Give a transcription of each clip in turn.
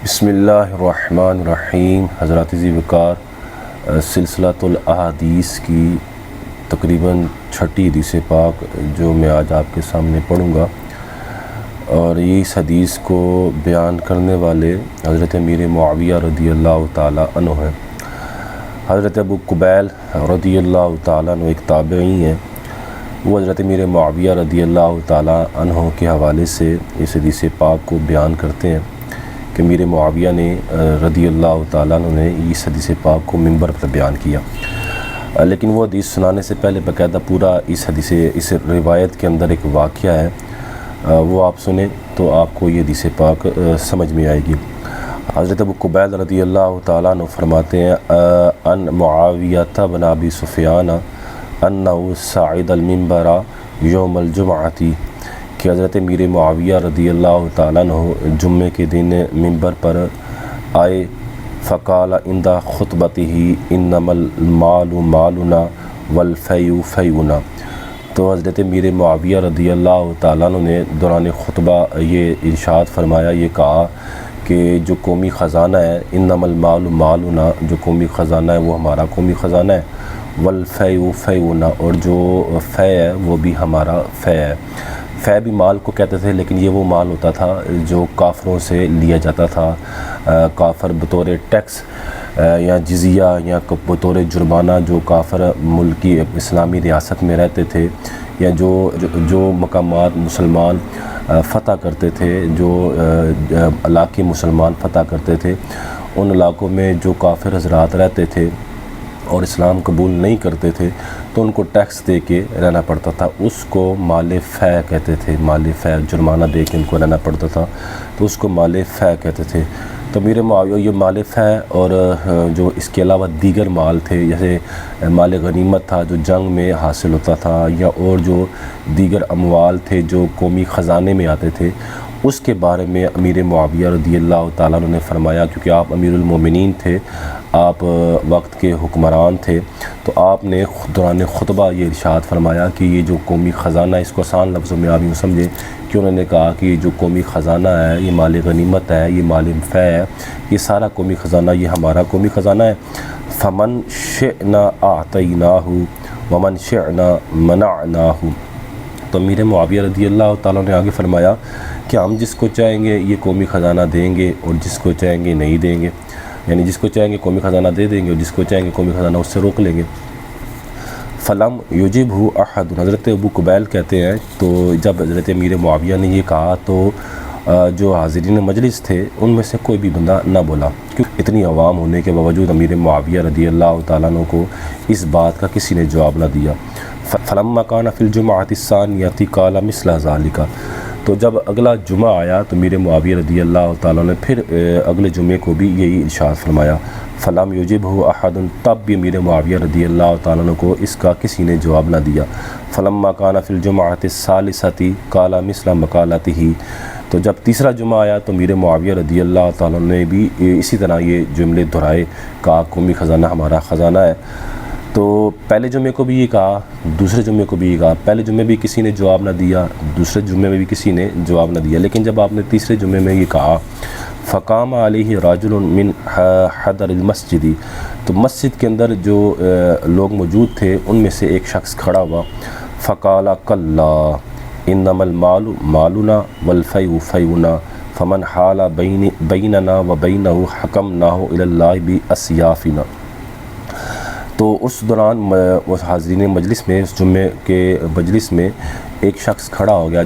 بسم اللہ الرحمن الرحیم۔ حضرات ذی وقار سلسلۃ الاحادیث کی تقریباً چھٹی حدیث پاک جو میں آج آپ کے سامنے پڑھوں گا، اور یہ اس حدیث کو بیان کرنے والے حضرت امیر معاویہ رضی اللہ تعالیٰ عنہ ہیں۔ حضرت ابو قبیل رضی اللہ تعالیٰ عنہ ایک تابعی ہیں، وہ حضرت امیر معاویہ رضی اللہ تعالیٰ عنہ کے حوالے سے اس حدیث پاک کو بیان کرتے ہیں کہ امیر معاویہ نے رضی اللہ تعالیٰ عنہ نے اس حدیث پاک کو منبر پر بیان کیا، لیکن وہ حدیث سنانے سے پہلے باقاعدہ پورا اس روایت کے اندر ایک واقعہ ہے، وہ آپ سنیں تو آپ کو یہ حدیث پاک سمجھ میں آئے گی۔ حضرت ابو قبیل رضی اللہ تعالیٰ عنہ فرماتے ہیں ان معاویہ بن ابی سفیان انہ صعد المنبر یوم الجمعۃ، کہ حضرت امیر معاویہ رضی اللہ تعالیٰ عنہ جمعے کے دن منبر پر آئے، فقال عند خطبتہ انما المال مالنا والفیء فیؤنا، تو حضرت امیر معاویہ رضی اللہ تعالیٰ عنہ نے دوران خطبہ یہ ارشاد فرمایا، یہ کہا کہ جو قومی خزانہ ہے، انما المال مالنا، جو قومی خزانہ ہے وہ ہمارا قومی خزانہ ہے، والفیء فیؤنا، اور جو فے ہے وہ بھی ہمارا فے ہے۔ فے بھی مال کو کہتے تھے، لیکن یہ وہ مال ہوتا تھا جو کافروں سے لیا جاتا تھا، کافر بطور ٹیکس یا جزیہ یا بطور جرمانہ جو کافر ملکی اسلامی ریاست میں رہتے تھے، یا جو مقامات مسلمان فتح کرتے تھے، جو علاقے مسلمان فتح کرتے تھے، ان علاقوں میں جو کافر حضرات رہتے تھے اور اسلام قبول نہیں کرتے تھے تو ان کو ٹیکس دے کے رہنا پڑتا تھا، اس کو مال فے کہتے تھے، مال فے، جرمانہ دے کے ان کو رہنا پڑتا تھا تو اس کو مال فے کہتے تھے۔ تو امیر معاویہ یہ مال فے اور جو اس کے علاوہ دیگر مال تھے، جیسے مال غنیمت تھا جو جنگ میں حاصل ہوتا تھا، یا اور جو دیگر اموال تھے جو قومی خزانے میں آتے تھے، اس کے بارے میں امیر معاویہ رضی اللہ تعالیٰ عنہ نے فرمایا، کیونکہ آپ امیر المومنین تھے، آپ وقت کے حکمران تھے، تو آپ نے دوران خطبہ یہ ارشاد فرمایا کہ یہ جو قومی خزانہ ہے، اس کو آسان لفظوں میں آپ یوں سمجھیں کہ انہوں نے کہا کہ یہ جو قومی خزانہ ہے، یہ مال غنیمت ہے، یہ مال فے ہے، یہ سارا قومی خزانہ یہ ہمارا قومی خزانہ ہے۔ فمن شئنا اعطیناہ ومن شئنا منعناہ، تو امیر معاویہ رضی اللہ تعالیٰ نے آگے فرمایا کہ ہم جس کو چاہیں گے یہ قومی خزانہ دیں گے اور جس کو چاہیں گے نہیں دیں گے، یعنی جس کو چاہیں گے قومی خزانہ دے دیں گے اور جس کو چاہیں گے قومی خزانہ اس سے روک لیں گے۔ فلم یجبہ احد، حضرت ابو قبیل کہتے ہیں تو جب حضرت امیر معاویہ نے یہ کہا تو جو حاضرین مجلس تھے ان میں سے کوئی بھی بندہ نہ بولا، کیونکہ اتنی عوام ہونے کے باوجود امیر معاویہ رضی اللہ تعالیٰ عنہ کو اس بات کا کسی نے جواب نہ دیا۔ فلما کان فی الجمعۃ الثانیۃ قال مثل ذلک، تو جب اگلا جمعہ آیا تو امیر معاویہ رضی اللہ تعالیٰ نے پھر اگلے جمعے کو بھی یہی ارشاد فرمایا۔ فلم یجبہ احد، تب بھی امیر معاویہ رضی اللہ تعالیٰ عنہ کو اس کا کسی نے جواب نہ دیا۔ فلما کان فی الجمعۃ الثالثۃ قال مثل مقالتہ، تو جب تیسرا جمعہ آیا تو امیر معاویہ رضی اللہ تعالیٰ نے بھی اسی طرح یہ جملے دہرائے، کہا قومی خزانہ ہمارا خزانہ ہے۔ تو پہلے جمعے کو بھی یہ کہا، دوسرے جمعے کو بھی یہ کہا، پہلے جمعے بھی کسی نے جواب نہ دیا، دوسرے جمعے میں بھی کسی نے جواب نہ دیا، لیکن جب آپ نے تیسرے جمعے میں یہ کہا فقام علیہ رجل من حضر المسجد، تو مسجد کے اندر جو لوگ موجود تھے ان میں سے ایک شخص کھڑا ہوا، فقال کلا انما المال مالنا والفیء فیؤنا فمن حال بیننا وبینہ حکمناہ الی اللہ باسیافنا، تو اس دوران اس حاضرین مجلس میں، اس جمعے کے مجلس میں ایک شخص کھڑا ہو گیا،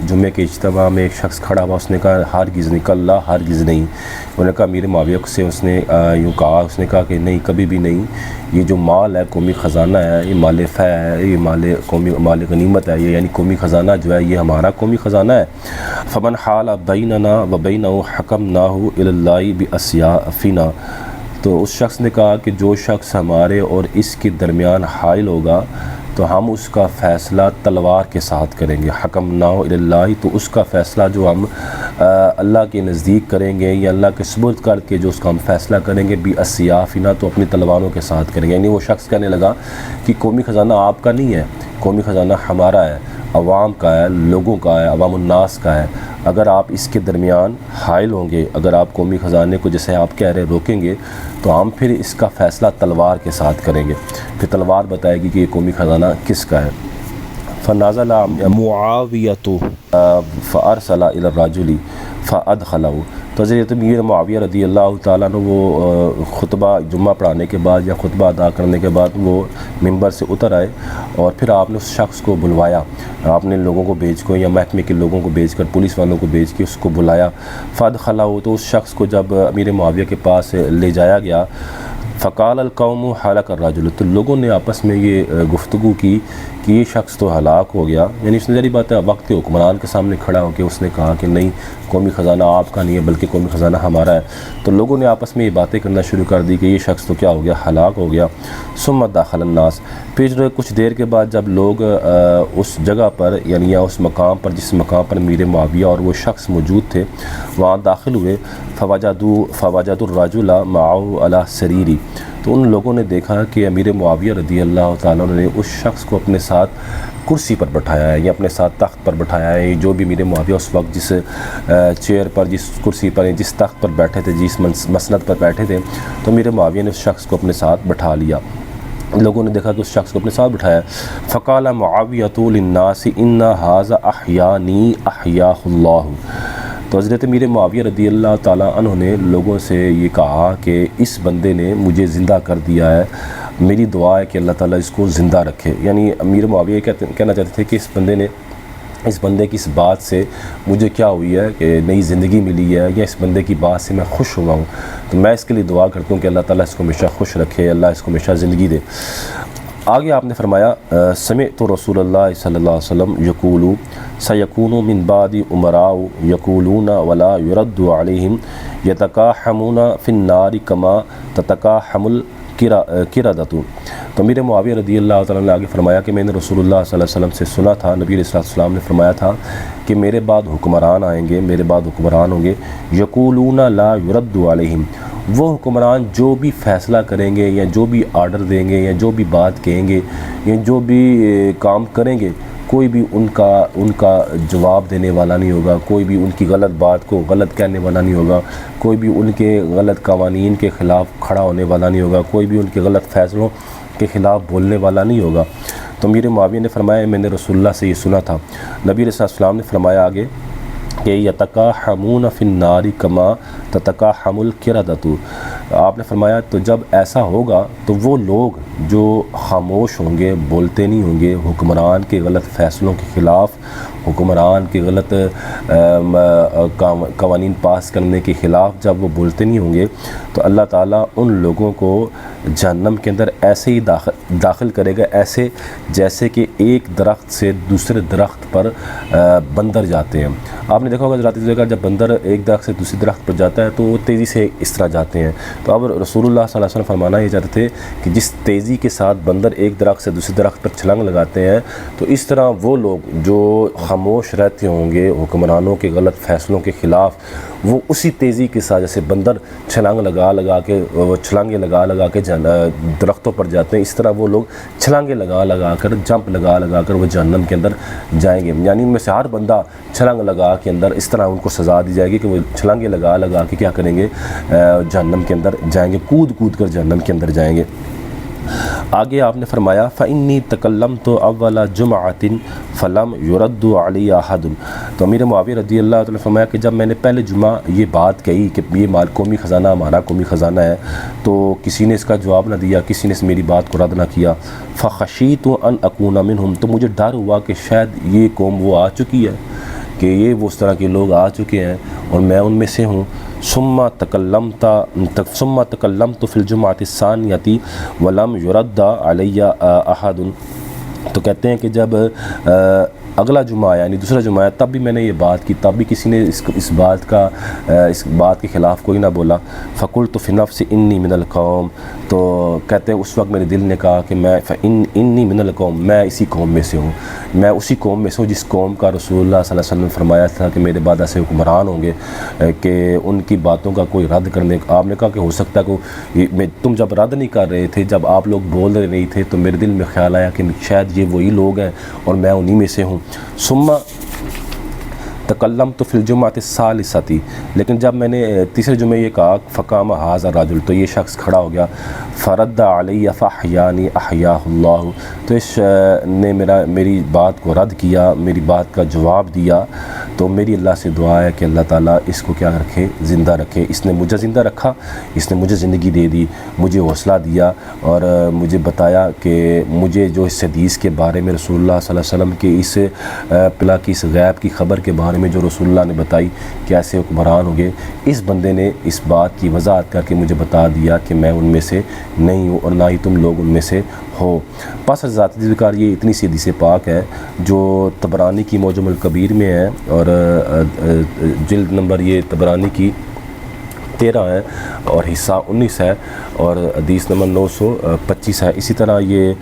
جمعے کے اجتماع میں ایک شخص کھڑا ہوا، اس نے کہا ہرگز نہیں، کلا ہرگز نہیں، انہوں نے کہا امیر معاویہ سے اس نے یوں کہا، اس نے کہا کہ نہیں، کبھی بھی نہیں، یہ جو مال ہے قومی خزانہ ہے، یہ مال فے ہے، یہ مال غنیمت ہے، یہ یعنی قومی خزانہ جو ہے یہ ہمارا قومی خزانہ ہے۔ فمن حال بیننا وبینہ حکمناہ الی اللہ باسیافنا، تو اس شخص نے کہا کہ جو شخص ہمارے اور اس کے درمیان حائل ہوگا تو ہم اس کا فیصلہ تلوار کے ساتھ کریں گے، حکمناہ الی اللہ، تو اس کا فیصلہ جو ہم اللہ کے نزدیک کریں گے یا اللہ کے سپرد کر کے جو اس کا ہم فیصلہ کریں گے بالسیافنا، تو اپنی تلواروں کے ساتھ کریں گے۔ یعنی وہ شخص کہنے لگا کہ قومی خزانہ آپ کا نہیں ہے، قومی خزانہ ہمارا ہے، عوام کا ہے، لوگوں کا ہے، عوام الناس کا ہے۔ اگر آپ اس کے درمیان حائل ہوں گے، اگر آپ قومی خزانے کو جیسے آپ کہہ رہے روکیں گے، تو ہم پھر اس کا فیصلہ تلوار کے ساتھ کریں گے، پھر تلوار بتائے گی کہ یہ قومی خزانہ کس کا ہے۔ فنازل معاویۃ فارسل الی الرجل فادخلہ، تو حضرت امیر معاویہ رضی اللہ تعالیٰ عنہ وہ خطبہ جمعہ پڑھانے کے بعد یا خطبہ ادا کرنے کے بعد وہ ممبر سے اتر آئے، اور پھر آپ نے اس شخص کو بلوایا، آپ نے لوگوں کو بھیج کر یا محکمے کے لوگوں کو بھیج کر، پولیس والوں کو بھیج کے اس کو بلایا۔ فادخلہ، تو اس شخص کو جب امیر معاویہ کے پاس لے جایا گیا، فقال القوم حلق الرجل، تو لوگوں نے آپس میں یہ گفتگو کی کہ یہ شخص تو ہلاک ہو گیا، یعنی اس نے ظاہری بات ہے وقت کے حکمران کے سامنے کھڑا ہو کے اس نے کہا کہ نہیں، قومی خزانہ آپ کا نہیں ہے بلکہ قومی خزانہ ہمارا ہے۔ تو لوگوں نے آپس میں یہ باتیں کرنا شروع کر دی کہ یہ شخص تو کیا ہو گیا، ہلاک ہو گیا۔ ثم داخل الناس، پھر کچھ دیر کے بعد جب لوگ اس جگہ پر یعنی یا اس مقام پر جس مقام پر امیر معاویہ اور وہ شخص موجود تھے وہاں داخل ہوئے، فوجدوا الرجل معه علی سریری، تو ان لوگوں نے دیکھا کہ امیر معاویہ رضی اللہ تعالیٰ عنہ نے اس شخص کو اپنے ساتھ کرسی پر بٹھایا ہے یا اپنے ساتھ تخت پر بٹھایا ہے، جو بھی امیر معاویہ اس وقت جس چیئر پر، جس کرسی پر، جس تخت پر بیٹھے تھے، جس مسند پر بیٹھے تھے، تو امیر معاویہ نے اس شخص کو اپنے ساتھ بٹھا لیا۔ لوگوں نے دیکھا کہ اس شخص کو اپنے ساتھ بٹھایا۔ فقال معاویۃ للناس ان ھذا احیانی احیاہ اللہ، تو حضرت امیر معاویہ رضی اللہ تعالیٰ عنہ نے لوگوں سے یہ کہا کہ اس بندے نے مجھے زندہ کر دیا ہے، میری دعا ہے کہ اللہ تعالیٰ اس کو زندہ رکھے۔ یعنی امیر معاویہ کہنا چاہتے تھے کہ اس بندے کی اس بات سے مجھے کیا ہوئی ہے کہ نئی زندگی ملی ہے، یا اس بندے کی بات سے میں خوش ہوا ہوں، تو میں اس کے لیے دعا کرتا ہوں کہ اللہ تعالیٰ اس کو ہمیشہ خوش رکھے، اللہ اس کو ہمیشہ زندگی دے۔ آگے آپ نے فرمایا سمعت رسول اللہ صلی اللہ علیہ وسلم یقول سیکون من بعد امراء یقولون ولا یرد علیہم یتقاحمون فی النار کما تتقاحم القردۃ، تو امیر معاویہ رضی اللہ تعالیٰ نے آگے فرمایا کہ میں نے رسول اللہ صلی اللہ علیہ وسلم سے سنا تھا، نبی علیہ السلام نے فرمایا تھا کہ میرے بعد حکمران آئیں گے، میرے بعد حکمران ہوں گے، یقولون لا یرد علیہم، وہ حکمران جو بھی فیصلہ کریں گے یا جو بھی آرڈر دیں گے یا جو بھی بات کہیں گے یا جو بھی کام کریں گے، کوئی بھی ان کا جواب دینے والا نہیں ہوگا، کوئی بھی ان کی غلط بات کو غلط کہنے والا نہیں ہوگا، کوئی بھی ان کے غلط قوانین کے خلاف کھڑا ہونے والا نہیں ہوگا، کوئی بھی ان کے غلط فیصلوں کے خلاف بولنے والا نہیں ہوگا۔ تو امیر معاویہ نے فرمایا میں نے رسول اللہ سے یہ سنا تھا۔ نبی علیہ السلام نے فرمایا آگے کہ یتقاحمون فی النار کما تتقاحم القردۃ، آپ نے فرمایا تو جب ایسا ہوگا تو وہ لوگ جو خاموش ہوں گے، بولتے نہیں ہوں گے، حکمران کے غلط فیصلوں کے خلاف، حکمران کے غلط قوانین پاس کرنے کے خلاف جب وہ بولتے نہیں ہوں گے، تو اللہ تعالیٰ ان لوگوں کو جہنم کے اندر ایسے ہی داخل کرے گا، ایسے جیسے کہ ایک درخت سے دوسرے درخت پر بندر جاتے ہیں۔ آپ نے دیکھا ہوگا ذرا جگہ جب بندر ایک درخت سے دوسری درخت پر جاتا ہے تو وہ تیزی سے اس طرح جاتے ہیں، تو اب رسول اللہ صلی اللہ علیہ وسلم فرمانا یہ چاہتے تھے کہ جس تیزی کے ساتھ بندر ایک درخت سے دوسری درخت پر چھلانگ لگاتے ہیں، تو اس طرح وہ لوگ جو خاموش رہتے ہوں گے حکمرانوں کے غلط فیصلوں کے خلاف، وہ اسی تیزی کے ساتھ جیسے بندر چھلانگ لگا کے چھلانگیں لگا کے درختوں پر جاتے ہیں، اس طرح وہ لوگ چھلانگیں لگا کر جمپ لگا کر وہ جہنم کے اندر جائیں گے۔ یعنی ان میں سے ہر بندہ چھلانگ لگا کے اندر اس طرح ان کو سزا دی جائے گی کہ وہ چھلانگیں لگا کے کیا کریں گے، جہنم کے اندر جائیں گے، کود کر جہنم کے اندر جائیں گے۔ آگے آپ نے فرمایا فَإِنِّي تَكَلَّمْتُ أَوَّلَ جُمْعَةٍ فَلَمْ يُرَدُّ عَلِيَّ أَحَدٌ، تو امیر معاویہ رضی اللہ تعالیٰ نے فرمایا کہ جب میں نے پہلے جمعہ یہ بات کہی کہ یہ مال قومی خزانہ ہمارا قومی خزانہ ہے، تو کسی نے اس کا جواب نہ دیا، کسی نے میری بات کو رد نہ کیا، فَخَشِيتُ أَنْ أَكُونَ مِنْهُمْ، تو مجھے ڈر ہوا کہ شاید یہ قوم وہ آ چکی ہے، کہ یہ وہ اس طرح کے لوگ آ چکے ہیں اور میں ان میں سے ہوں۔ ثم تکلمت فی الجمعۃ الثانیۃ ولم یرد علی احد، تو کہتے ہیں کہ جب اگلا جمعہ آیا یعنی دوسرا جمعہ آیا تب بھی میں نے یہ بات کی، تب بھی کسی نے اس بات کے خلاف کوئی نہ بولا۔ فقلت فی نفسی انی من القوم، تو کہتے ہیں اس وقت میرے دل نے کہا کہ میں انی من القوم، میں اسی قوم میں سے ہوں، میں اسی قوم میں سے ہوں جس قوم کا رسول اللہ صلی اللہ علیہ وسلم نے فرمایا تھا کہ میرے بعد ایسے حکمران ہوں گے کہ ان کی باتوں کا کوئی رد کرنے، آپ نے کہا کہ ہو سکتا ہے تم جب رد نہیں کر رہے تھے، جب آپ لوگ بول رہے نہیں تھے تو میرے دل میں خیال آیا کہ شاید یہ وہی لوگ ہیں اور میں انہی میں سے ہوں۔ ثم تکلمت فی الجمعۃ الثالثۃ، لیکن جب میں نے تیسرے جمعے یہ کہا فقام ھذا الرجل، تو یہ شخص کھڑا ہو گیا، فرد علی فاحیانی احیاہ اللہ، تو اس نے میری بات کو رد کیا، میری بات کا جواب دیا، تو میری اللہ سے دعا ہے کہ اللہ تعالیٰ اس کو کیا رکھے، زندہ رکھے۔ اس نے مجھے زندہ رکھا، اس نے مجھے زندگی دے دی، مجھے حوصلہ دیا اور مجھے بتایا کہ مجھے جو اس حدیث کے بارے میں رسول اللہ صلی اللہ علیہ وسلم کے اس پلا کی اس غیب کی خبر کے بارے میں جو رسول اللہ نے بتائی کہ ایسے حکمران ہوں گے، اس بندے نے اس بات کی وضاحت کر کے مجھے بتا دیا کہ میں ان میں سے نہیں ہوں اور نہ ہی تم لوگ ان میں سے ہو۔ پس ذاتی ذکر یہ اتنی سی حدیث پاک ہے جو طبرانی کی معجم الکبیر میں ہے اور جلد نمبر یہ طبرانی کی 13 ہے اور حصہ 19 ہے اور حدیث نمبر 925 ہے۔ اسی طرح یہ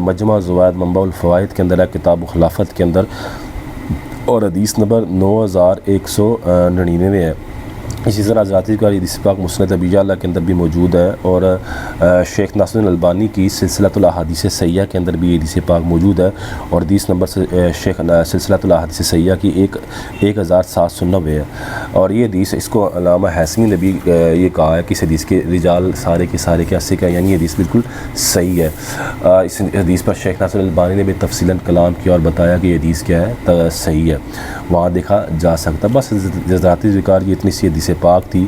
مجمع زوائد منبع الفوائد کے اندر ہے، کتاب خلافت کے اندر، اور حدیث نمبر 9199 ہے۔ اسی طرح ذاتی کا حدیث پاک مسند ابی یعلا کے اندر بھی موجود ہے اور شیخ ناصر الالبانی کی سلسلۃ الاحادیث صحیحہ کے اندر بھی یہ حدیث پاک موجود ہے اور حدیث نمبر شیخ سلسلۃ الاحادیث صحیحہ کی 1790 ہے۔ اور یہ حدیث، اس کو علامہ حیثمی نے بھی یہ کہا ہے کہ اس حدیث کے رجال سارے کے سارے کیسے کا، یعنی یہ حدیث بالکل صحیح ہے۔ اس حدیث پر شیخ ناصر الالبانی نے بھی تفصیلاً کلام کیا اور بتایا کہ یہ حدیث کیا ہے، صحیح ہے، وہاں دیکھا جا سکتا۔ بس ذاتی ذکر یہ اتنی سی حدیث پاک تھی۔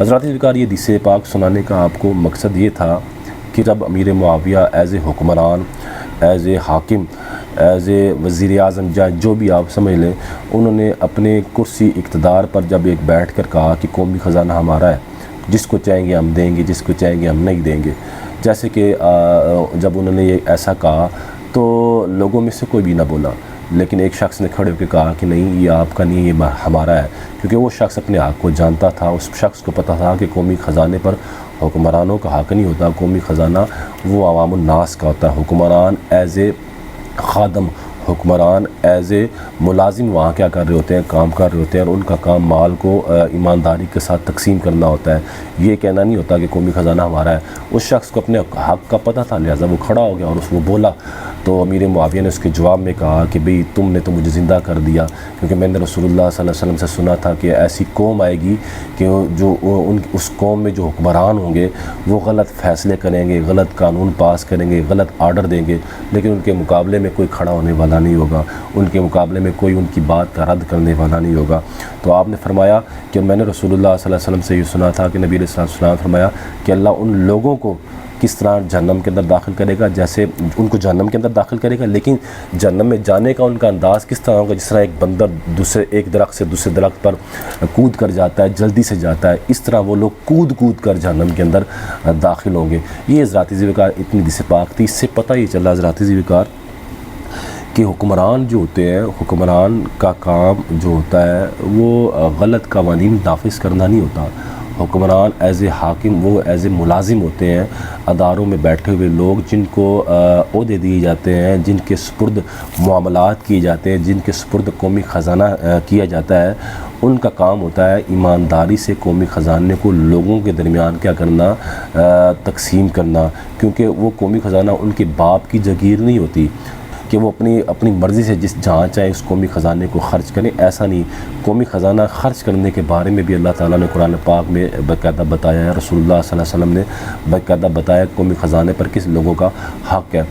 حضرات ذکر یہ حدیث پاک سنانے کا آپ کو مقصد یہ تھا کہ جب امیر معاویہ ایز اے حکمران، ایز اے حاکم، ایز اے وزیر اعظم، جو بھی آپ سمجھ لیں، انہوں نے اپنے کرسی اقتدار پر جب ایک بیٹھ کر کہا کہ قومی خزانہ ہمارا ہے، جس کو چاہیں گے ہم دیں گے، جس کو چاہیں گے ہم نہیں دیں گے، جیسے کہ جب انہوں نے یہ ایسا کہا تو لوگوں میں سے کوئی بھی نہ بولا، لیکن ایک شخص نے کھڑے ہو کے کہا کہ نہیں، یہ آپ کا نہیں، یہ ہمارا ہے، کیونکہ وہ شخص اپنے حق کو جانتا تھا۔ اس شخص کو پتہ تھا کہ قومی خزانے پر حکمرانوں کا حق نہیں ہوتا، قومی خزانہ وہ عوام الناس کا ہوتا ہے۔ حکمران ایز اے خادم، حکمران ایز اے ملازم وہاں کیا کر رہے ہوتے ہیں، کام کر رہے ہوتے ہیں، اور ان کا کام مال کو ایمانداری کے ساتھ تقسیم کرنا ہوتا ہے، یہ کہنا نہیں ہوتا کہ قومی خزانہ ہمارا ہے۔ اس شخص کو اپنے حق کا پتہ تھا، لہٰذا وہ کھڑا ہو گیا اور وہ بولا، تو امیر معاویہ نے اس کے جواب میں کہا کہ بھئی تم نے تو مجھے زندہ کر دیا، کیونکہ میں نے رسول اللہ صلی اللہ علیہ وسلم سے سنا تھا کہ ایسی قوم آئے گی کہ جو اس قوم میں جو حکمران ہوں گے وہ غلط فیصلے کریں گے، غلط قانون پاس کریں گے، غلط آرڈر دیں گے، لیکن ان کے مقابلے میں کوئی کھڑا ہونے والا نہیں ہوگا، ان کے مقابلے میں کوئی ان کی بات کا رد کرنے والا نہیں ہوگا۔ تو آپ نے فرمایا کہ میں نے رسول اللہ صلی اللہ علیہ وسلم سے یہ سنا تھا کہ نبی علیہ السلام فرمایا کہ اللہ ان لوگوں کو کس طرح جہنم کے اندر داخل کرے گا، جیسے ان کو جہنم کے اندر داخل کرے گا، لیکن جہنم میں جانے کا ان کا انداز کس طرح ہوگا، جس طرح ایک بندر ایک درخت سے دوسرے درخت پر کود کر جاتا ہے، جلدی سے جاتا ہے، اس طرح وہ لوگ کود کر جہنم کے اندر داخل ہوں گے۔ یہ ذاتی ذکر اتنی حدیث پاک تھی، اس سے پتہ یہ چلا ذاتی ذکر کہ حکمران جو ہوتے ہیں، حکمران کا کام جو ہوتا ہے وہ غلط قوانین نافذ کرنا نہیں ہوتا۔ حکمران ایز اے حاکم، وہ ایز اے ملازم ہوتے ہیں، اداروں میں بیٹھے ہوئے لوگ جن کو عہدے دیے جاتے ہیں، جن کے سپرد معاملات کیے جاتے ہیں، جن کے سپرد قومی خزانہ کیا جاتا ہے، ان کا کام ہوتا ہے ایمانداری سے قومی خزانے کو لوگوں کے درمیان کیا کرنا، تقسیم کرنا، کیونکہ وہ قومی خزانہ ان کے باپ کی جگیر نہیں ہوتی کہ وہ اپنی مرضی سے جہاں چاہے اس قومی خزانے کو خرچ کریں، ایسا نہیں۔ قومی خزانہ خرچ کرنے کے بارے میں بھی اللہ تعالیٰ نے قرآن پاک میں باقاعدہ بتایا ہے، رسول اللہ صلی اللہ علیہ وسلم نے باقاعدہ بتایا قومی خزانے پر کس لوگوں کا حق ہے۔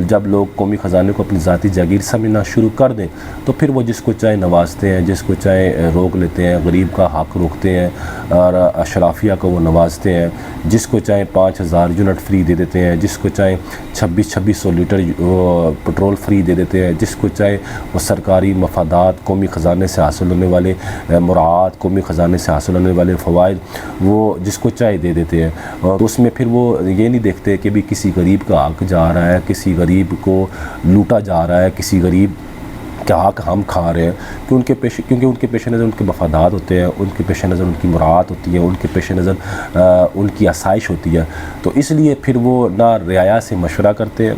جب لوگ قومی خزانے کو اپنی ذاتی جاگیر سمجھنا شروع کر دیں تو پھر وہ جس کو چاہے نوازتے ہیں، جس کو چاہے روک لیتے ہیں، غریب کا حق روکتے ہیں اور اشرافیہ کو وہ نوازتے ہیں، جس کو چاہے 5000 یونٹ فری دے دیتے ہیں، جس کو چاہے 2600 لیٹر پٹرول فری دے دیتے ہیں، جس کو چاہے وہ سرکاری مفادات، قومی خزانے سے حاصل ہونے والے مراعات، قومی خزانے سے حاصل ہونے والے فوائد وہ جس کو چاہے دے دیتے ہیں، اور اس میں پھر وہ یہ نہیں دیکھتے کہ بھی کسی غریب کا حق جا رہا ہے، کسی غریب کو لوٹا جا رہا ہے، کسی غریب کہ حق ہم کھا رہے ہیں کہ کیونکہ ان کے پیش نظر ان کے مفادات ہوتے ہیں، ان کے پیش نظر ان کی مراد ہوتی ہے، ان کے پیش نظر ان کی آسائش ہوتی ہے، تو اس لیے پھر وہ نہ رعایا سے مشورہ کرتے ہیں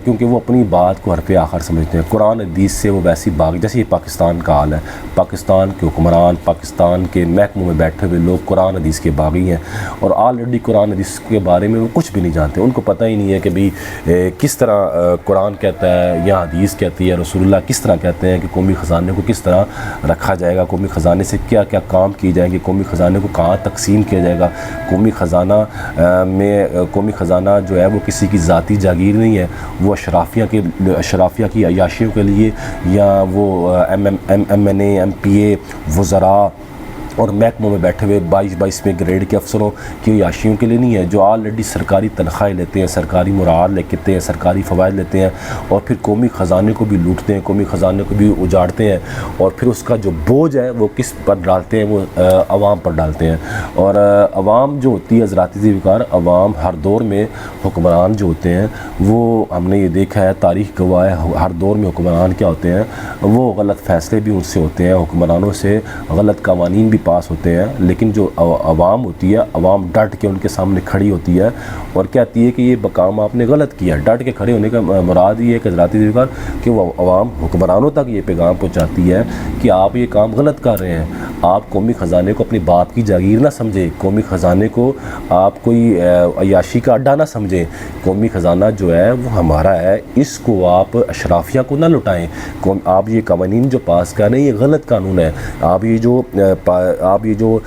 کیونکہ وہ اپنی بات کو حرف آخر سمجھتے ہیں۔ قرآن حدیث سے وہ ویسی باغ، جیسے یہ پاکستان کا حال ہے، پاکستان کے حکمران، پاکستان کے محکموں میں بیٹھے ہوئے لوگ قرآن حدیث کے باغی ہیں، اور آلریڈی قرآن حدیث کے بارے میں وہ کچھ بھی نہیں جانتے، ان کو پتہ ہی نہیں ہے کہ بھی کس طرح قرآن کہتا ہے یا حدیث کہتی ہے، رسول اللہ کس طرح کہتے ہیں کہ قومی خزانے کو کس طرح رکھا جائے گا، قومی خزانے سے کیا کیا کام کیے جائیں گے، قومی خزانے کو کہاں تقسیم کیا جائے گا۔ قومی خزانہ جو ہے وہ کسی کی ذاتی جاگیر نہیں ہے، وہ اشرافیہ کی عیاشیوں کے لیے، یا وہ ایم این اے، ایم پی اے، وزراء اور محکموں میں بیٹھے ہوئے 22ویں گریڈ کے افسروں کی عیاشیوں کے لیے نہیں ہے، جو آلریڈی سرکاری تنخواہیں لیتے ہیں، سرکاری مراعات لیتے ہیں، سرکاری فوائد لیتے ہیں، اور پھر قومی خزانے کو بھی لوٹتے ہیں، قومی خزانے کو بھی اجاڑتے ہیں، اور پھر اس کا جو بوجھ ہے وہ کس پر ڈالتے ہیں، وہ عوام پر ڈالتے ہیں۔ اور عوام جو ہوتی ہے حضرات ذوالفقار، عوام ہر دور میں حکمران جو ہوتے ہیں وہ ہم نے یہ دیکھا ہے، تاریخ گواہ ہے، ہر دور میں حکمران کیا ہوتے ہیں، وہ غلط فیصلے بھی ان سے ہوتے ہیں، حکمرانوں سے غلط قوانین بھی پاس ہوتے ہیں، لیکن جو عوام ہوتی ہے، عوام ڈٹ کے ان کے سامنے کھڑی ہوتی ہے اور کہتی ہے کہ یہ کام آپ نے غلط کیا۔ ڈٹ کے کھڑے ہونے کا مراد یہ ہے کہ حضرات ذوالفقار کہ وہ عوام حکمرانوں تک یہ پیغام پہنچاتی ہے کہ آپ یہ کام غلط کر رہے ہیں، آپ قومی خزانے کو اپنی باپ کی جاگیر نہ سمجھیں، قومی خزانے کو آپ کوئی عیاشی کا اڈا نہ سمجھیں، قومی خزانہ جو ہے وہ ہمارا ہے، اس کو آپ اشرافیہ کو نہ لٹائیں، آپ یہ قوانین جو پاس کر رہے ہیں یہ غلط قانون ہے، آپ یہ جو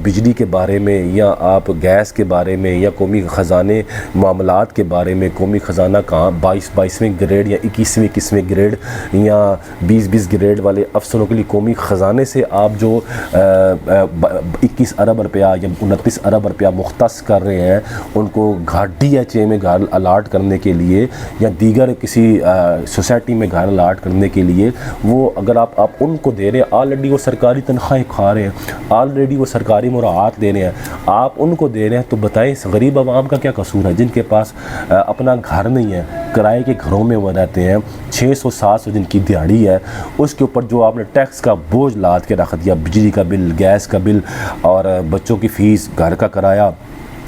بجلی کے بارے میں، یا آپ گیس کے بارے میں، یا قومی خزانے معاملات کے بارے میں، قومی خزانہ کہاں 22ویں گریڈ یا 21ویں گریڈ یا 20 گریڈ والے افسروں کے لیے قومی خزانے سے آپ جو 21 ارب روپیہ یا 29 ارب روپیہ مختص کر رہے ہیں، ان کو ڈی ایچ اے میں گھر الاٹ کرنے کے لیے یا دیگر کسی سوسائٹی میں گھر الاٹ کرنے کے لیے، وہ اگر آپ ان کو دے رہے ہیں، آلریڈی وہ سرکاری تنخواہیں کھا رہے ہیں، آلریڈی وہ سرکاری مراعات دے رہے ہیں، آپ ان کو دے رہے ہیں، تو بتائیں اس غریب عوام کا کیا قصور ہے، جن کے پاس اپنا گھر نہیں ہے، کرائے کے گھروں میں وہ رہتے ہیں، 600-700 جن کی دیہڑی ہے، اس کے اوپر جو آپ نے ٹیکس کا بوجھ لاد کے رکھ دیا، بجلی کا بل، گیس کا بل، اور بچوں کی فیس، گھر کا کرایہ،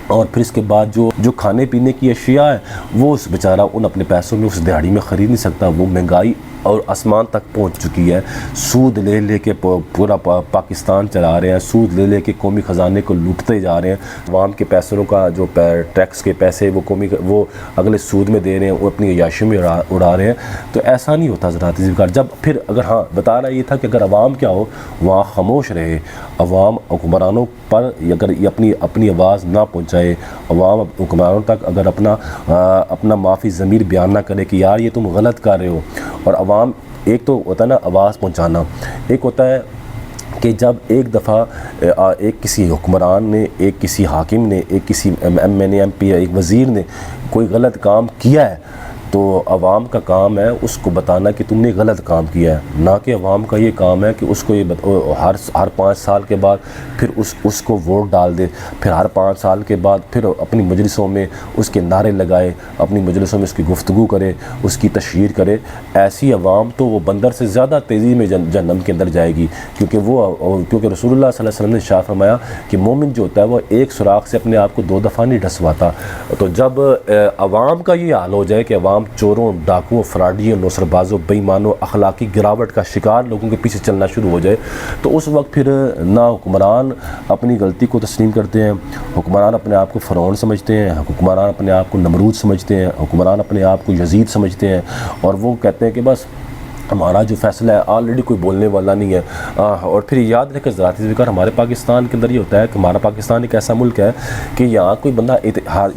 اور پھر اس کے بعد جو کھانے پینے کی اشیاء ہے وہ اس بیچارہ ان اپنے پیسوں میں اس دیہڑی میں خرید نہیں سکتا، وہ مہنگائی اور آسمان تک پہنچ چکی ہے، سود لے کے پورا پاکستان چلا رہے ہیں، سود لے کے قومی خزانے کو لوٹتے جا رہے ہیں، عوام کے پیسوں کا جو ٹیکس کے پیسے وہ اگلے سود میں دے رہے ہیں، وہ اپنی عیاشیوں میں اڑا رہے ہیں۔ تو ایسا نہیں ہوتا حضرات ذوالفقار، جب پھر اگر ہاں بتا رہا یہ تھا کہ اگر عوام کیا ہو وہاں خاموش رہے، عوام حکمرانوں پر اگر اپنی آواز نہ پہنچائے، عوام حکمرانوں تک اگر اپنا معافی ضمیر بیان نہ کرے کہ یار یہ تم غلط کر رہے ہو، اور عوام ایک تو ہوتا ہے نا آواز پہنچانا، ایک ہوتا ہے کہ جب ایک دفعہ ایک کسی حکمران نے، ایک کسی حاکم نے، ایک کسی ایم این اے، ایم پی، ایک وزیر نے کوئی غلط کام کیا ہے، تو عوام کا کام ہے اس کو بتانا کہ تم نے غلط کام کیا ہے، نہ کہ عوام کا یہ کام ہے کہ اس کو ہر 5 سال کے بعد پھر اس کو ووٹ ڈال دے، پھر ہر 5 سال کے بعد پھر اپنی مجلسوں میں اس کے نعرے لگائے، اپنی مجلسوں میں اس کی گفتگو کرے، اس کی تشہیر کرے۔ ایسی عوام تو وہ بندر سے زیادہ تیزی میں جہنم کے اندر جائے گی، کیونکہ رسول اللہ صلی اللہ علیہ وسلم نے ارشاد فرمایا کہ مومن جو ہوتا ہے وہ ایک سوراخ سے اپنے آپ کو 2 دفعہ نہیں ڈھسواتا۔ تو جب عوام کا یہ حال ہو جائے کہ عوام چوروں، ڈاکوؤں، فراڈیوں، نوسر بازوں، بے ایمانوں، اخلاقی گراوٹ کا شکار لوگوں کے پیچھے چلنا شروع ہو جائے، تو اس وقت پھر نہ حکمران اپنی غلطی کو تسلیم کرتے ہیں، حکمران اپنے آپ کو فرعون سمجھتے ہیں، حکمران اپنے آپ کو نمرود سمجھتے ہیں، حکمران اپنے آپ کو یزید سمجھتے ہیں، اور وہ کہتے ہیں کہ بس ہمارا جو فیصلہ ہے آلریڈی کوئی بولنے والا نہیں ہے۔ اور پھر یاد رکھیں حضرات ذوالفقار، ہمارے پاکستان کے اندر یہ ہوتا ہے کہ ہمارا پاکستان ایک ایسا ملک ہے کہ یہاں کوئی بندہ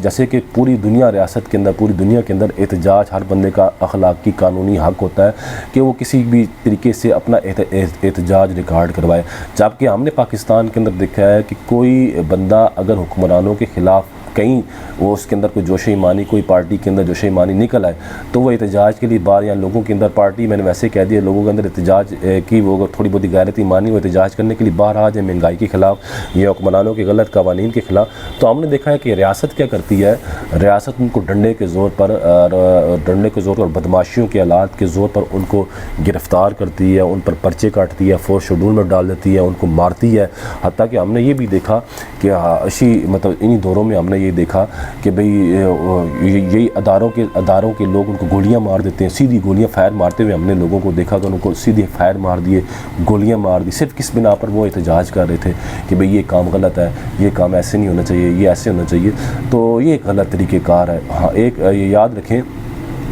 جیسے کہ پوری دنیا ریاست کے اندر، پوری دنیا کے اندر احتجاج ہر بندے کا اخلاقی قانونی حق ہوتا ہے کہ وہ کسی بھی طریقے سے اپنا احتجاج ریکارڈ کروائے، جبکہ ہم نے پاکستان کے اندر دیکھا ہے کہ کوئی بندہ اگر حکمرانوں کے خلاف کہیں وہ اس کے اندر کوئی جوش ایمانی، کوئی پارٹی کے اندر جوش ایمانی نکل آئے تو وہ احتجاج کے لیے باہر، یا لوگوں کے اندر پارٹی میں نے ویسے کہہ دیا لوگوں کے اندر احتجاج کی وہ تھوڑی بہت غیرت ایمانی وہ احتجاج کرنے کے لیے باہر آ جائے مہنگائی کے خلاف یا حکمرانوں کے غلط قوانین کے خلاف، تو ہم نے دیکھا ہے کہ ریاست کیا کرتی ہے، ریاست ان کو ڈنڈے کے زور پر اور بدماشیوں کے آلات کے زور پر ان کو گرفتار کرتی ہے، ان پر پرچے کاٹتی ہے، فورس شیڈول میں ڈال دیتی ہے، ان کو مارتی ہے۔ حتیٰ کہ ہم نے یہ بھی دیکھا کہ انہی دوروں میں ہم نے یہ دیکھا کہ بھئی یہی اداروں کے لوگ ان کو گولیاں مار دیتے ہیں، سیدھی گولیاں فائر مارتے ہوئے ہم نے لوگوں کو دیکھا کہ ان کو سیدھے فائر مار دیے، گولیاں مار دی، صرف کس بنا پر وہ احتجاج کر رہے تھے کہ بھئی یہ کام غلط ہے، یہ کام ایسے نہیں ہونا چاہیے، یہ ایسے ہونا چاہیے، تو یہ ایک غلط طریقہ کار ہے۔ ہاں ایک یہ یاد رکھیں،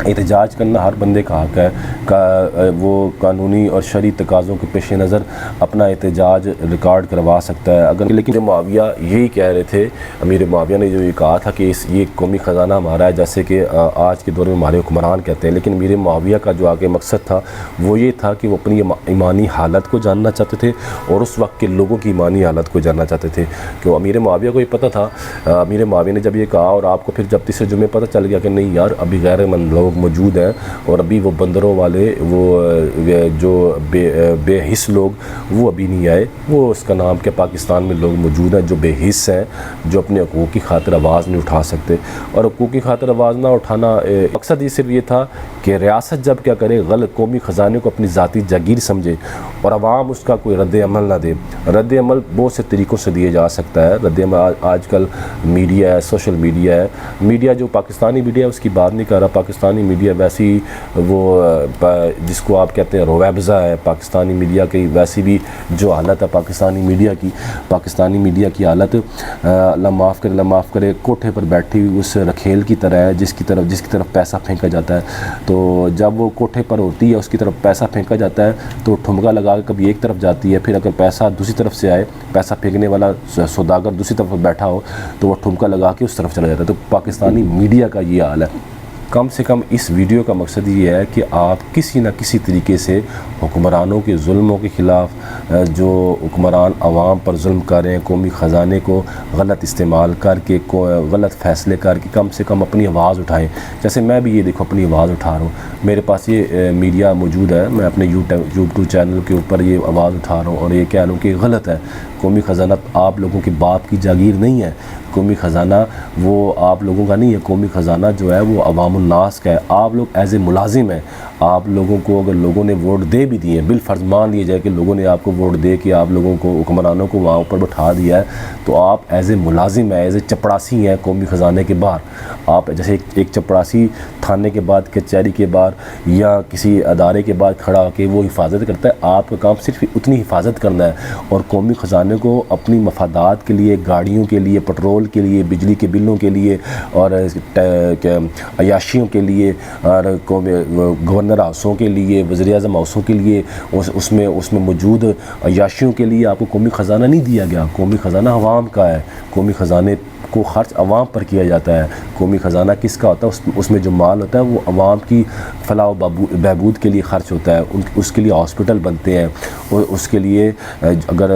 احتجاج کرنا ہر بندے کا حق ہے، وہ قانونی اور شرعی تقاضوں کے پیش نظر اپنا احتجاج ریکارڈ کروا سکتا ہے۔ لیکن معاویہ یہی کہہ رہے تھے، امیر معاویہ نے جو یہ کہا تھا کہ یہ قومی خزانہ ہمارا ہے، جیسے کہ آج کے دور میں ہمارے حکمران کہتے ہیں، لیکن امیر معاویہ کا جو آگے مقصد تھا وہ یہ تھا کہ وہ اپنی ایمانی حالت کو جاننا چاہتے تھے اور اس وقت کے لوگوں کی ایمانی حالت کو جاننا چاہتے تھے، کہ امیر معاویہ کو یہ پتہ تھا۔ امیر معاویہ نے جب یہ کہا اور آپ کو پھر جب تیسرے جمعے پتہ چل گیا کہ نہیں یار ابھی غیر مند لوگ موجود ہیں اور ابھی وہ بندروں والے وہ جو بے حس لوگ وہ ابھی نہیں آئے، وہ اس کا نام کہ پاکستان میں لوگ موجود ہیں جو بے حس ہیں، جو اپنے حقوق کی خاطر آواز نہیں اٹھا سکتے، اور حقوق کی خاطر آواز نہ اٹھانا مقصد یہ صرف یہ تھا کہ ریاست جب کیا کرے غلط قومی خزانے کو اپنی ذاتی جاگیر سمجھے اور عوام اس کا کوئی رد عمل نہ دے۔ رد عمل بہت سے طریقوں سے دیے جا سکتا ہے، رد عمل آج کل میڈیا ہے، سوشل میڈیا ہے، میڈیا جو پاکستانی میڈیا ہے اس کی بات نہیں کر رہا، پاکستانی میڈیا ویسی وہ جس کو آپ کہتے ہیں رویبضہ ہے پاکستانی میڈیا کی، ویسی بھی جو حالت ہے پاکستانی میڈیا کی حالت اللہ معاف کرے کوٹھے پر بیٹھی ہوئی اس رکھیل کی طرح ہے جس کی طرف پیسہ پھینکا جاتا ہے، تو جب وہ کوٹھے پر ہوتی ہے اس کی طرف پیسہ پھینکا جاتا ہے تو ٹھمکا لگا کے کبھی ایک طرف جاتی ہے، پھر اگر پیسہ دوسری طرف سے آئے، پیسہ پھینکنے والا سوداگر دوسری طرف بیٹھا ہو تو وہ ٹھمکا لگا کے اس طرف چلا جاتا ہے۔ تو پاکستانی میڈیا کا یہ حال ہے۔ کم سے کم اس ویڈیو کا مقصد یہ ہے کہ آپ کسی نہ کسی طریقے سے حکمرانوں کے ظلموں کے خلاف، جو حکمران عوام پر ظلم کر رہے ہیں، قومی خزانے کو غلط استعمال کر کے غلط فیصلے کر کے کم سے کم اپنی آواز اٹھائیں۔ جیسے میں بھی یہ دیکھو اپنی آواز اٹھا رہا ہوں، میرے پاس یہ میڈیا موجود ہے، میں اپنے یوٹیوب چینل کے اوپر یہ آواز اٹھا رہا ہوں اور یہ کہہ رہا ہوں کہ غلط ہے، قومی خزانہ آپ لوگوں کے باپ کی جاگیر نہیں ہے، قومی خزانہ وہ آپ لوگوں کا نہیں ہے، قومی خزانہ جو ہے وہ عوام الناس کا ہے، آپ لوگ ایز اے ملازم ہیں، آپ لوگوں کو اگر لوگوں نے ووٹ دے بھی دیے، بالفرض مان لیے جائے کہ لوگوں نے آپ کو ووٹ دے کے آپ لوگوں کو حکمرانوں کو وہاں اوپر بٹھا دیا ہے، تو آپ ایز اے ملازم ہیں، ایز اے چپڑاسی ہیں قومی خزانے کے باہر۔ آپ جیسے ایک چپڑاسی تھانے کے بعد کچہری کے باہر یا کسی ادارے کے بعد کھڑا ہو کے وہ حفاظت کرتا ہے، آپ کا کام صرف اتنی حفاظت کرنا ہے، اور قومی خزانے کو اپنی مفادات کے لیے، گاڑیوں کے لیے، پٹرول کے لیے، بجلی کے بلوں کے لیے اور عیاشیوں کے لیے اور گورنر ہاؤسوں کے لیے، وزیر اعظم ہاؤسوں کے لیے، اس میں موجود عیاشیوں کے لیے آپ کو قومی خزانہ نہیں دیا گیا۔ قومی خزانہ عوام کا ہے، قومی خزانے کو خرچ عوام پر کیا جاتا ہے۔ قومی خزانہ کس کا ہوتا ہے؟ اس میں جو مال ہوتا ہے وہ عوام کی فلاح و بہبود کے لیے خرچ ہوتا ہے، اس کے لیے ہاسپٹل بنتے ہیں، اور اس کے لیے اگر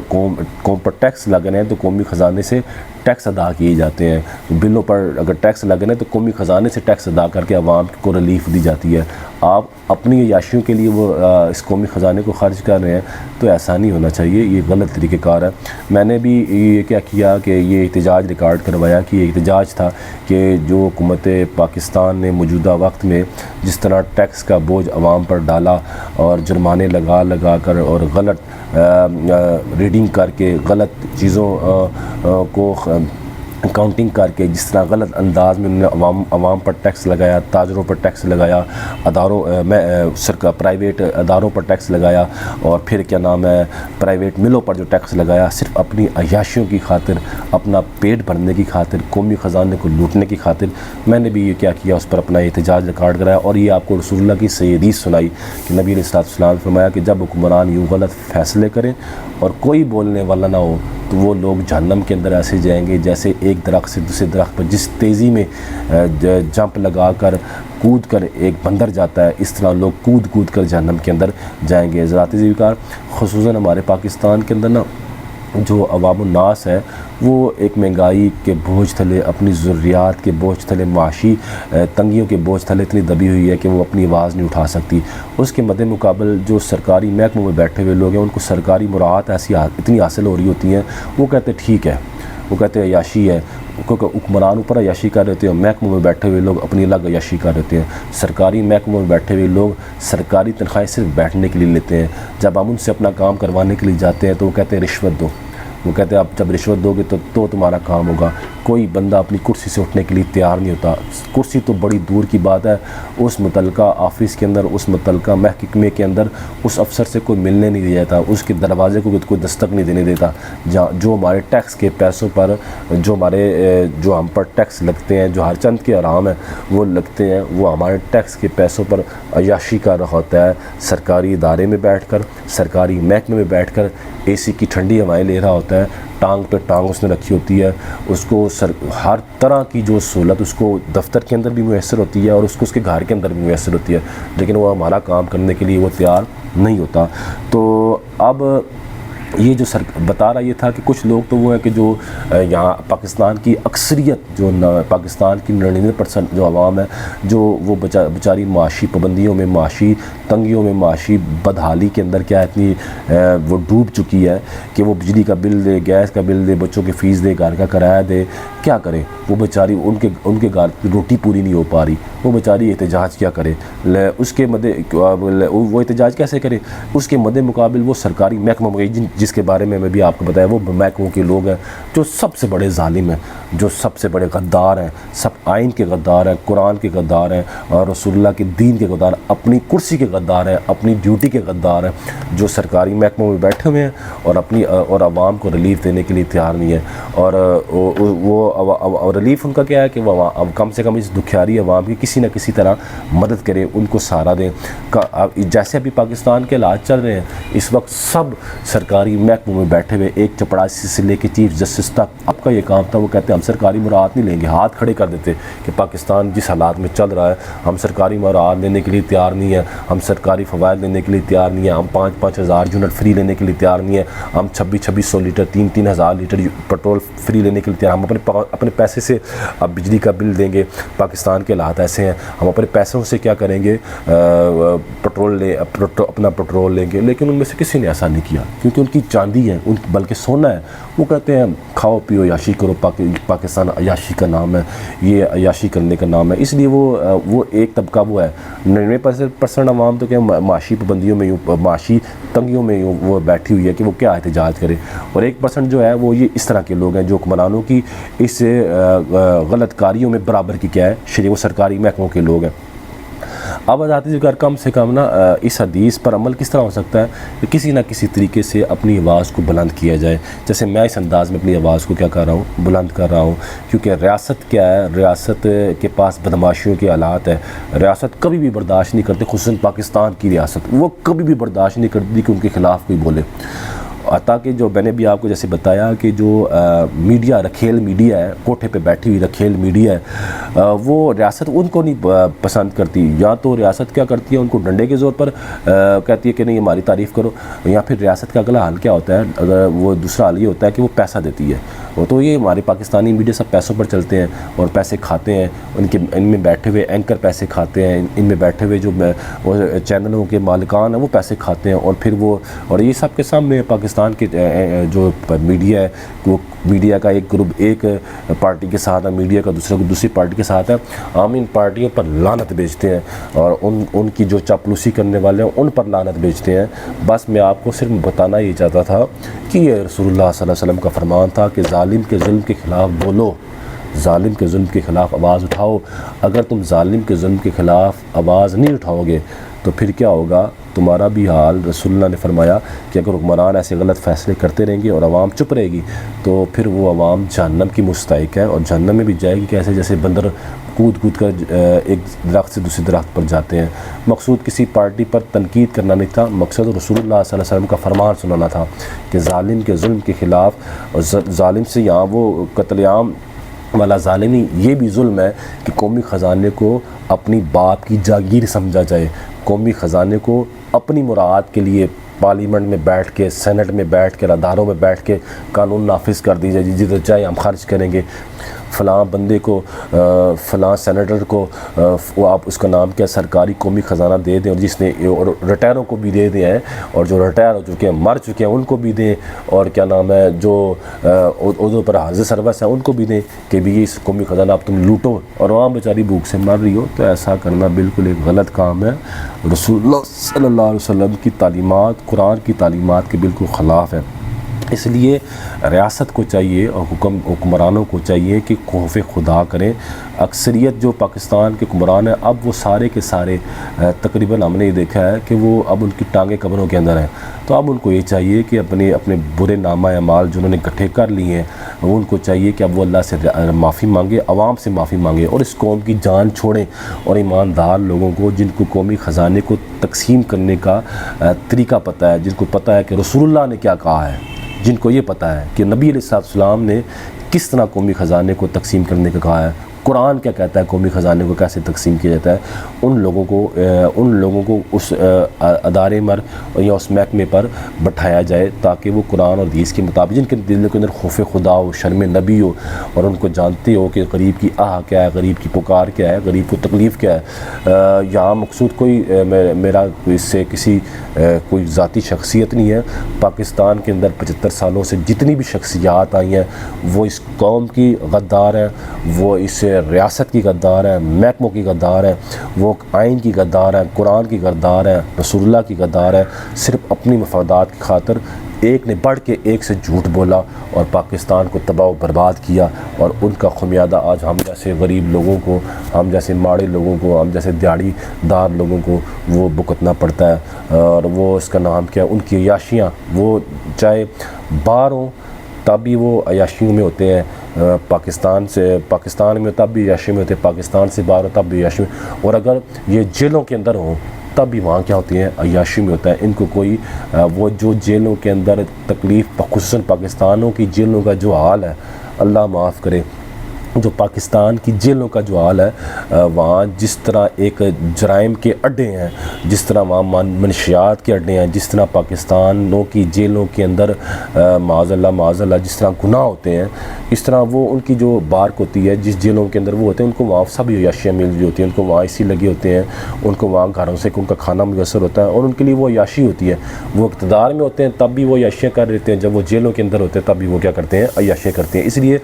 قوم پر ٹیکس لگ رہے ہیں تو قومی خزانے سے ٹیکس ادا کیے جاتے ہیں، بلوں پر اگر ٹیکس لگ رہے ہیں تو قومی خزانے سے ٹیکس ادا کر کے عوام کو ریلیف دی جاتی ہے۔ آپ اپنی عیاشیوں کے لیے وہ اس قومی خزانے کو خرچ کر رہے ہیں، تو ایسا نہیں ہونا چاہیے، یہ غلط طریقہ کار ہے۔ میں نے بھی یہ کیا کیا کہ یہ احتجاج ریکارڈ کروایا کہ یہ احتجاج تھا کہ جو حکومت پاکستان نے موجودہ وقت میں جس طرح ٹیکس کا بوجھ عوام پر ڈالا اور جرمانے لگا کر اور غلط ریڈنگ کر کے غلط چیزوں کو کاؤنٹنگ کر کے جس طرح غلط انداز میں انہوں نے عوام پر ٹیکس لگایا، تاجروں پر ٹیکس لگایا، پرائیویٹ اداروں پر ٹیکس لگایا، اور پھر کیا نام ہے پرائیویٹ ملوں پر جو ٹیکس لگایا، صرف اپنی عیاشیوں کی خاطر، اپنا پیٹ بھرنے کی خاطر، قومی خزانے کو لوٹنے کی خاطر، میں نے بھی یہ کیا اس پر اپنا احتجاج ریکارڈ کرایا، اور یہ آپ کو رسول اللہ کی صحیح حدیث سنائی کہ نبی علیہ السلام نے فرمایا کہ جب حکمران یوں غلط فیصلے کریں اور کوئی بولنے والا نہ ہو تو وہ لوگ جہنم کے اندر ایسے جائیں گے جیسے ایک درخت سے دوسرے درخت پر جس تیزی میں جمپ لگا کر کود کر ایک بندر جاتا ہے، اس طرح لوگ کود کر جہنم کے اندر جائیں گے۔ حضرات ذوالفقار، خصوصاً ہمارے پاکستان کے اندر نا جو عوام الناس ہے وہ ایک مہنگائی کے بوجھ تلے، اپنی ضروریات کے بوجھ تلے، معاشی تنگیوں کے بوجھ تلے اتنی دبی ہوئی ہے کہ وہ اپنی آواز نہیں اٹھا سکتی۔ اس کے مد مقابل جو سرکاری محکموں میں بیٹھے ہوئے لوگ ہیں ان کو سرکاری مراعات ایسی اتنی حاصل ہو رہی ہوتی ہیں، وہ کہتے ہیں ٹھیک ہے، وہ کہتے ہیں عیاشی ہے، کیونکہ حکمران اوپر عیاشی کر رہتے ہیں، محکموں میں بیٹھے ہوئے لوگ اپنی الگ عیاشی کر رہتے ہیں۔ سرکاری محکموں میں بیٹھے ہوئے لوگ سرکاری تنخواہیں صرف بیٹھنے کے لیے لیتے ہیں، جب ہم ان سے اپنا کام کروانے کے لیے جاتے ہیں تو وہ کہتے ہیں رشوت دو، وہ کہتے ہیں آپ جب رشوت دو گے تو تمہارا کام ہوگا۔ کوئی بندہ اپنی کرسی سے اٹھنے کے لیے تیار نہیں ہوتا، کرسی تو بڑی دور کی بات ہے، اس متعلقہ آفس کے اندر، اس متعلقہ محکمے کے اندر اس افسر سے کوئی ملنے نہیں دیتا، اس کے دروازے کو کوئی دستک نہیں دینے دیتا۔ جو ہمارے ٹیکس کے پیسوں پر جو ہم پر ٹیکس لگتے ہیں، جو ہر چند کے آرام ہیں وہ لگتے ہیں، وہ ہمارے ٹیکس کے پیسوں پر عیاشی کر رہا ہوتا ہے، سرکاری ادارے میں بیٹھ کر، سرکاری محکمے میں بیٹھ کر اے سی کی ٹھنڈی ہوائیں لے رہا ہوتا ہے، ٹانگ پہ ٹانگ اس نے رکھی ہوتی ہے، اس کو ہر طرح کی جو سہولت اس کو دفتر کے اندر بھی میسر ہوتی ہے اور اس کو اس کے گھر کے اندر بھی میسر ہوتی ہے، لیکن وہ ہمارا کام کرنے کے لیے وہ تیار نہیں ہوتا۔ تو اب یہ جو بتا رہا یہ تھا کہ کچھ لوگ تو وہ ہے کہ جو یہاں پاکستان کی اکثریت، جو پاکستان کی 99% جو عوام ہے، جو وہ بیچاری معاشی پابندیوں میں، معاشی تنگیوں میں، معاشی بدحالی کے اندر کیا اتنی وہ ڈوب چکی ہے کہ وہ بجلی کا بل دے، گیس کا بل دے، بچوں کی فیس دے، گھر کا کرایہ دے، کیا کرے وہ بیچاری، ان کے گھر کی روٹی پوری نہیں ہو پا رہی، وہ بیچاری احتجاج کیا کرے، اس کے وہ احتجاج کیسے کرے؟ اس کے مد مقابل وہ سرکاری محکموں میں جس کے بارے میں بھی آپ کو بتایا، وہ محکموں کے لوگ ہیں جو سب سے بڑے ظالم ہیں، جو سب سے بڑے غدار ہیں، سب آئین کے غدار ہیں، قرآن کے غدار ہیں اور رسول اللہ کے دین کے غدار، اپنی کرسی کے غدار ہیں، اپنی ڈیوٹی کے غدار ہیں، جو سرکاری محکموں میں بیٹھے ہوئے ہیں اور عوام کو ریلیف دینے کے لیے تیار نہیں ہے۔ اور وہ ریلیف ان کا کیا ہے کہ وہ کم سے کم اس دکھیاری عوام کی کسی نہ کسی طرح مدد کرے، ان کو سہارا دیں۔ جیسے ابھی پاکستان کے حالات چل رہے ہیں اس وقت، سب سرکاری محکموں میں بیٹھے ہوئے، ایک چپڑاسی سے لے کے چیف جسٹس تک، آپ کا یہ کام تھا، وہ کہتے ہیں ہم سرکاری مراعات نہیں لیں گے، ہاتھ کھڑے کر دیتے کہ پاکستان جس حالات میں چل رہا ہے ہم سرکاری مراعات لینے کے لیے تیار نہیں ہیں، ہم سرکاری فوائد لینے کے لیے تیار نہیں ہیں، ہم 5-5 ہزار یونٹ فری لینے کے لیے تیار نہیں ہیں، ہم 2600 لیٹر 3-3 ہزار لیٹر پیٹرول فری لینے کے لیے تیار، ہم اپنے پیسے سے اب بجلی کا بل دیں گے۔ پاکستان کے حالات ایسے ہیں، ہم اپنے پیسوں سے کیا کریں گے، اپنا پیٹرول لیں گے، لیکن ان میں سے کسی نے ایسا نہیں کیا کیونکہ ان کی چاندی ہے، بلکہ سونا ہے۔ وہ کہتے ہیں کھاؤ پیو عیاشی کرو، پاکستان عیاشی کا نام ہے، یہ عیاشی کرنے کا نام ہے۔ اس لیے وہ ایک طبقہ وہ ہے، 99% عوام تو کیا معاشی پابندیوں میں، معاشی تنگیوں میں وہ بیٹھی ہوئی ہے کہ وہ کیا احتجاج کرے، اور 1% جو ہے وہ یہ اس طرح کے لوگ ہیں جو حکمرانوں کی اس غلط کاریوں میں برابر کی کیا ہے، وہ سرکاری محکموں کے لوگ ہیں۔ اب ذاتی ذکر کم سے کم نا اس حدیث پر عمل کس طرح ہو سکتا ہے کہ کسی نہ کسی طریقے سے اپنی آواز کو بلند کیا جائے، جیسے میں اس انداز میں اپنی آواز کو کیا کر رہا ہوں، بلند کر رہا ہوں، کیونکہ ریاست کیا ہے، ریاست کے پاس بدماشیوں کے حالات ہے، ریاست کبھی بھی برداشت نہیں کرتی، خصوصاً پاکستان کی ریاست وہ کبھی بھی برداشت نہیں کرتی کہ ان کے خلاف کوئی بولے۔ تاکہ جو میں نے بھی آپ کو جیسے بتایا کہ جو میڈیا، رکھیل میڈیا ہے، کوٹھے پہ بیٹھی ہوئی رکھیل میڈیا ہے، وہ ریاست ان کو نہیں پسند کرتی، یا تو ریاست کیا کرتی ہے ان کو ڈنڈے کے زور پر کہتی ہے کہ نہیں ہماری تعریف کرو، یا پھر ریاست کا اگلا حال کیا ہوتا ہے، اگر وہ دوسرا حال یہ ہوتا ہے کہ وہ پیسہ دیتی ہے۔ تو یہ ہمارے پاکستانی میڈیا سب پیسوں پر چلتے ہیں اور پیسے کھاتے ہیں، ان میں بیٹھے ہوئے اینکر پیسے کھاتے ہیں، ان میں بیٹھے ہوئے جو چینلوں کے مالکان ہیں وہ پیسے کھاتے ہیں، اور پھر اور یہ سب کے سامنے پاکستان کے جو میڈیا ہے، وہ میڈیا کا ایک گروپ ایک پارٹی کے ساتھ ہے، میڈیا کا دوسری پارٹی کے ساتھ ہے، ہم ان پارٹیوں پر لعنت بیچتے ہیں اور ان کی جو چاپلوسی کرنے والے ہیں ان پر لعنت بیچتے ہیں۔ بس میں آپ کو صرف بتانا یہ چاہتا تھا کہ یہ رسول اللہ صلی اللہ علیہ وسلم کا فرمان تھا کہ ظالم کے ظلم کے خلاف بولو، ظالم کے ظلم کے خلاف آواز اٹھاؤ۔ اگر تم ظالم کے ظلم کے خلاف آواز نہیں اٹھاؤ گے تو پھر کیا ہوگا، تمہارا بھی حال رسول اللہ نے فرمایا کہ اگر حکمران ایسے غلط فیصلے کرتے رہیں گے اور عوام چپ رہے گی تو پھر وہ عوام جہنم کی مستحق ہے، اور جہنم میں بھی جائے گی کیسے، جیسے بندر کود کر ایک درخت سے دوسری درخت پر جاتے ہیں۔ مقصود کسی پارٹی پر تنقید کرنا نہیں تھا، مقصد رسول اللہ صلی اللہ علیہ وسلم کا فرمان سنانا تھا کہ ظالم کے ظلم کے خلاف، ظالم سے یہاں وہ قتل عام والا ظالمی، یہ بھی ظلم ہے کہ قومی خزانے کو اپنی باپ کی جاگیر سمجھا جائے، قومی خزانے کو اپنی مراعات کے لیے پارلیمنٹ میں بیٹھ کے، سینٹ میں بیٹھ کے، اداروں میں بیٹھ کے قانون نافذ کر دیجیے جی جدھر چاہے ہم خرچ کریں گے، فلاں بندے کو فلاں سینیٹر کو وہ آپ اس کا نام کیا سرکاری قومی خزانہ دے دیں، اور جس نے اور ریٹائروں کو بھی دے دیں ہیں، اور جو ریٹائر ہو چکے ہیں مر چکے ہیں ان کو بھی دیں، اور کیا نام ہے جو عہدوں پر حاضر سروس ہیں ان کو بھی دیں کہ بھی اس قومی خزانہ آپ تم لوٹو، اور عوام بیچاری بھوک سے مر رہی ہو۔ تو ایسا کرنا بالکل ایک غلط کام ہے، رسول اللہ صلی اللہ علیہ وسلم کی تعلیمات، قرآن کی تعلیمات کے بالکل خلاف ہے۔ اس لیے ریاست کو چاہیے اور حکمرانوں کو چاہیے کہ خوف خدا کریں۔ اکثریت جو پاکستان کے حکمران ہیں اب وہ سارے کے سارے تقریباً ہم نے یہ دیکھا ہے کہ وہ اب ان کی ٹانگیں قبروں کے اندر ہیں، تو اب ان کو یہ چاہیے کہ اپنے برے نامہ اعمال جو انہوں نے اکٹھے کر لیے ہیں ان کو چاہیے کہ اب وہ اللہ سے معافی مانگے، عوام سے معافی مانگے، اور اس قوم کی جان چھوڑیں، اور ایماندار لوگوں کو جن کو قومی خزانے کو تقسیم کرنے کا طریقہ پتہ ہے، جن کو پتہ ہے کہ رسول اللہ نے کیا کہا ہے، جن کو یہ پتہ ہے کہ نبی علیہ السلام نے کس طرح قومی خزانے کو تقسیم کرنے کا کہا ہے، قرآن کیا کہتا ہے قومی خزانے کو کیسے تقسیم کیا جاتا ہے، ان لوگوں کو اس ادارے پر یا اس محکمے پر بٹھایا جائے تاکہ وہ قرآن اور حدیث کے مطابق، جن کے دل کے اندر خوف خدا ہو، شرم نبی ہو، اور ان کو جانتے ہو کہ غریب کی آہ کیا ہے، غریب کی پکار کیا ہے، غریب کو تکلیف کیا ہے۔ یہاں مقصود کوئی میرا اس سے کوئی ذاتی شخصیت نہیں ہے۔ پاکستان کے اندر 75 سالوں سے جتنی بھی شخصیات آئی ہیں وہ اس قوم کی غدار ہیں، وہ اس ریاست کی غدار ہیں، محکموں کی غدار ہیں، وہ آئین کی غدار ہیں، قرآن کی غدار ہیں، رسول اللہ کی غدار ہیں۔ صرف اپنی مفادات کی خاطر ایک نے بڑھ کے ایک سے جھوٹ بولا اور پاکستان کو تباہ و برباد کیا، اور ان کا خمیادہ آج ہم جیسے غریب لوگوں کو، ہم جیسے ماڑے لوگوں کو، ہم جیسے دیہڑی دار لوگوں کو وہ بھگتنا پڑتا ہے۔ اور وہ اس کا نام کیا، ان کی عیاشیاں، وہ چاہے باہر ہوں تب بھی وہ عیاشیوں میں ہوتے ہیں، پاکستان میں تب بھی عیاشی میں ہوتے ہیں، پاکستان سے باہر ہو تب بھی عیاشی میں، اور اگر یہ جیلوں کے اندر ہوں تب بھی وہاں کیا ہوتی ہیں، عیاشی میں ہوتا ہے۔ ان کو کوئی وہ جو جیلوں کے اندر تکلیف، خصوصاً پاکستانوں کی جیلوں کا جو حال ہے، اللہ معاف کرے، جو پاکستان کی جیلوں کا جو حال ہے، وہاں جس طرح ایک جرائم کے اڈے ہیں، جس طرح وہاں منشیات کے اڈے ہیں، جس طرح پاکستانوں کی جیلوں کے اندر معاذ اللہ جس طرح گناہ ہوتے ہیں، اس طرح وہ ان کی جو بارک ہوتی ہے، جس جیلوں کے اندر وہ ہوتے ہیں، ان کو وہاں سب عیاشیاں مل رہی ہوتی ہیں، ان کو وہاں اسی لگے ہوتے ہیں، ان کو وہاں گھروں سے ان کا کھانا میسر ہوتا ہے، اور ان کے لیے وہ عیاشی ہوتی ہے۔ وہ اقتدار میں ہوتے ہیں تب بھی وہ عیاشیاں کر رہتے ہیں، جب وہ جیلوں کے اندر ہوتے ہیں تب بھی وہ کیا کرتے ہیں، عیاشیاں کرتے ہیں۔ اس لیے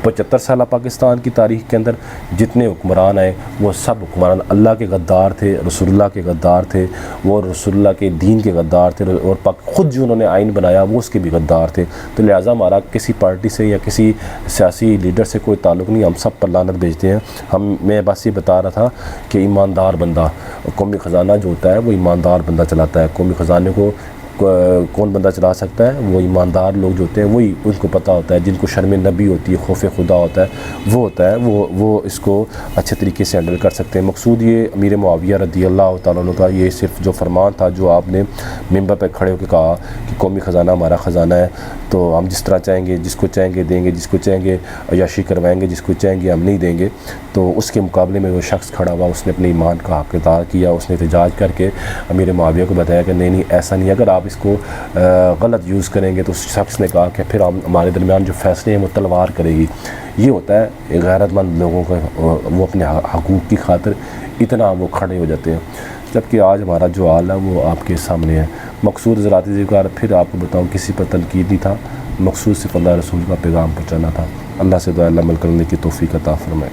75 سالہ پاکستان کی تاریخ کے اندر جتنے حکمران آئے وہ سب حکمران اللہ کے غدار تھے، رسول اللہ کے غدار تھے، وہ رسول اللہ کے دین کے غدار تھے، اور خود جو انہوں نے آئین بنایا وہ اس کے بھی غدار تھے۔ تو لہٰذا ہمارا کسی پارٹی سے یا کسی سیاسی لیڈر سے کوئی تعلق نہیں، ہم سب پر لعنت بھیجتے ہیں۔ میں بس یہ بتا رہا تھا کہ ایماندار بندہ، قومی خزانہ جو ہوتا ہے وہ ایماندار بندہ چلاتا ہے۔ قومی خزانے کو کون بندہ چلا سکتا ہے؟ وہ ایماندار لوگ جو ہوتے ہیں، وہی ان کو پتہ ہوتا ہے، جن کو شرم نبی ہوتی ہے، خوف خدا ہوتا ہے، وہ اس کو اچھے طریقے سے ہینڈل کر سکتے ہیں۔ مقصود یہ امیر معاویہ رضی اللہ تعالیٰ عنہ کا یہ صرف جو فرمان تھا، جو آپ نے ممبر پہ کھڑے ہو کے کہا کہ قومی خزانہ ہمارا خزانہ ہے، تو ہم جس طرح چاہیں گے، جس کو چاہیں گے دیں گے، جس کو چاہیں گے عیاشی کروائیں گے، جس کو چاہیں گے ہم نہیں دیں گے۔ تو اس کے مقابلے میں وہ شخص کھڑا ہوا، اس نے اپنے ایمان کا حق ادا کیا، اس نے احتجاج کر کے امیر معاویہ کو بتایا کہ نہیں ایسا نہیں، اگر آپ اس کو غلط یوز کریں گے تو اس شخص نے کہا کہ پھر ہمارے درمیان جو فیصلے ہیں وہ تلوار کرے گی۔ یہ ہوتا ہے غیرت مند لوگوں کا، وہ اپنے حقوق کی خاطر اتنا وہ کھڑے ہو جاتے ہیں۔ جبکہ آج ہمارا جو حال ہے وہ آپ کے سامنے ہے۔ مقصود ذراتی ذکر پھر آپ کو بتاؤں کسی پر تنقید نہیں تھا، مقصود صرف اللہ رسول کا پیغام پہنچانا تھا۔ اللہ سے دعا اللہ عمل کرنے کی توفیق عطا فرمائے۔